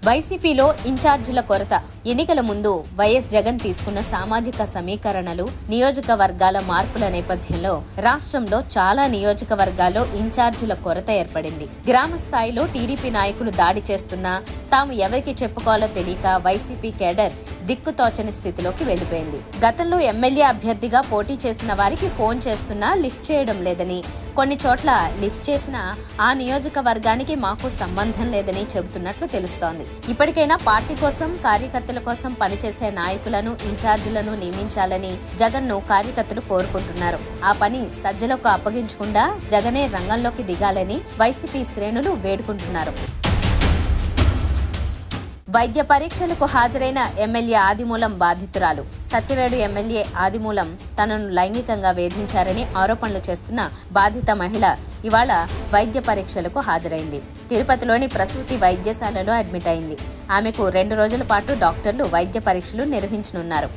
వైసీపీలో ఇన్ఛార్జీల కొరత. ఎన్నికల ముందు వైఎస్ జగన్ తీసుకున్న సామాజిక సమీకరణలు, నియోజకవర్గాల మార్పుల నేపథ్యంలో రాష్ట్రంలో చాలా నియోజకవర్గాల్లో ఇన్ఛార్జీల కొరత ఏర్పడింది. గ్రామ స్థాయిలో టీడీపీ నాయకులు దాడి చేస్తున్నా తాము ఎవరికి చెప్పుకోవాలో తెలియక వైసీపీ కేడర్ దిక్కుతోచని స్థితిలోకి వెళ్లిపోయింది. గతంలో ఎమ్మెల్యే అభ్యర్థిగా పోటీ చేసిన వారికి ఫోన్ చేస్తున్నా లిఫ్ట్ చేయడం లేదని, కొన్ని చోట్ల లిఫ్ట్ చేసినా ఆ నియోజకవర్గానికి మాకు సంబంధం లేదని చెబుతున్నట్లు తెలుస్తోంది. ఇప్పటికైనా పార్టీ కోసం, కార్యకర్తల కోసం పనిచేసే నాయకులను, ఇన్ఛార్జీలను నియమించాలని జగన్ ను కార్యకర్తలు కోరుకుంటున్నారు. ఆ పని సజ్జలకు అప్పగించకుండా జగనే రంగంలోకి దిగాలని వైసీపీ శ్రేణులు వేడుకుంటున్నారు. వైద్య పరీక్షలకు హాజరైన ఎమ్మెల్యే ఆదిమూలం బాధితురాలు. సత్యవేడు ఎమ్మెల్యే ఆదిమూలం తనను లైంగికంగా వేధించారని ఆరోపణలు చేస్తున్న బాధిత మహిళ ఇవాళ వైద్య పరీక్షలకు హాజరైంది. తిరుపతిలోని ప్రసూతి వైద్యశాలలో అడ్మిట్ అయింది. ఆమెకు 2 రోజుల పాటు డాక్టర్లు వైద్య పరీక్షలు నిర్వహించనున్నారు.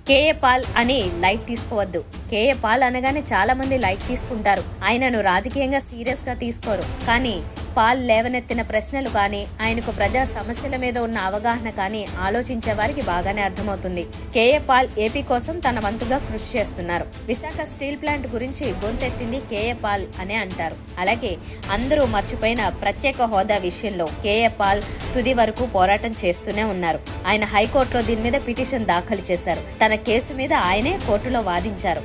కేఏ పాల్ అని లైట్ తీసుకోవద్దు. కేఏ పాల్ అనగానే చాలా మంది లైట్ తీసుకుంటారు. ఆయనను రాజకీయంగా సీరియస్ గా తీసుకోరు. కానీ పాల్ లేవనెత్తిన ప్రశ్నలు కానీ, ఆయనకు ప్రజా సమస్యల మీద ఉన్న అవగాహన కానీ ఆలోచించే వారికి బాగానే అర్థమవుతుంది. కేఏ పాల్ ఏపీ కోసం తన వంతుగా కృషి చేస్తున్నారు. విశాఖ స్టీల్ ప్లాంట్ గురించి గొంతెత్తింది కేఏ పాల్ అనే అంటారు. అలాగే అందరూ మర్చిపోయిన ప్రత్యేక హోదా విషయంలో కేఏ పాల్ తుది వరకు పోరాటం చేస్తూనే ఉన్నారు. ఆయన హైకోర్టులో దీని మీద పిటిషన్ దాఖలు చేశారు. తన కేసు మీద ఆయనే కోర్టులో వాదించారు.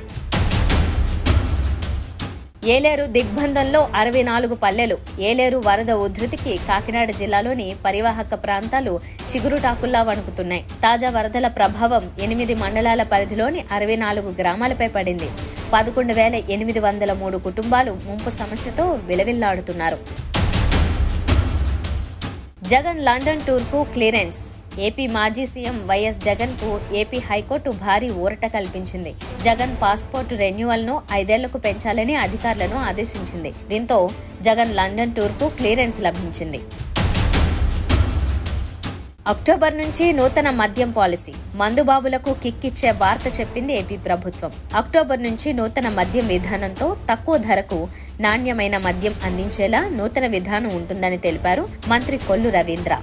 ఏలేరు దిగ్బంధంలో 64 పల్లెలు. ఏలేరు వరద ఉధృతికి కాకినాడ జిల్లాలోని పరివాహక ప్రాంతాలు చిగురుటాకుల్లా వణుకుతున్నాయి. తాజా వరదల ప్రభావం 8 మండలాల పరిధిలోని 64 గ్రామాలపై పడింది. 11,803 కుటుంబాలు ముంపు సమస్యతో విలవిల్లాడుతున్నారు. జగన్ లండన్ టూర్కు క్లియరెన్స్. ఏపీ మాజీ సీఎం వైఎస్ జగన్ కు ఏపీ హైకోర్టు భారీ ఊరట కల్పించింది. జగన్ పాస్పోర్ట్ రెన్యువల్ ను 5 ఏళ్లకు పెంచాలని అధికారులను ఆదేశించింది. దీంతో జగన్ లండన్ టూర్ కు క్లియరెన్స్ లభించింది. అక్టోబర్ నుంచి నూతన మద్యం పాలసీ. మందుబాబులకు కిక్ ఇచ్చే వార్త చెప్పింది ఏపీ ప్రభుత్వం. అక్టోబర్ నుంచి నూతన మద్యం విధానంతో తక్కువ ధరకు నాణ్యమైన మద్యం అందించేలా నూతన విధానం ఉంటుందని తెలిపారు మంత్రి కొల్లు రవీంద్ర.